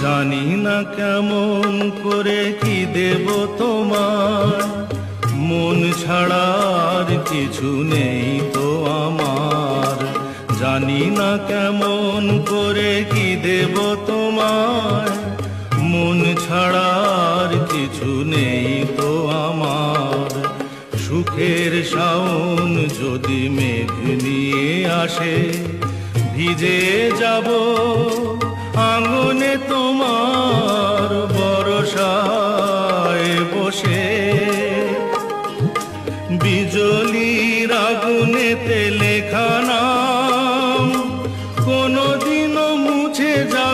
জানি না কেমন করে কি দেব তোমার, মন ছাড়া আর কিছু নেই তো আমার। জানি না কেমন করে কি দেব তোমার, মন ছাড়া আর কিছু নেই তো আমার। সুখের শাওন যদি মেঘ নিয়ে আসে, ভিজে যাব আঙ্গনে তোমার বরসায় বসে। বিজলির আগুনেতে লেখা নাম কোনদিনও মুছে যা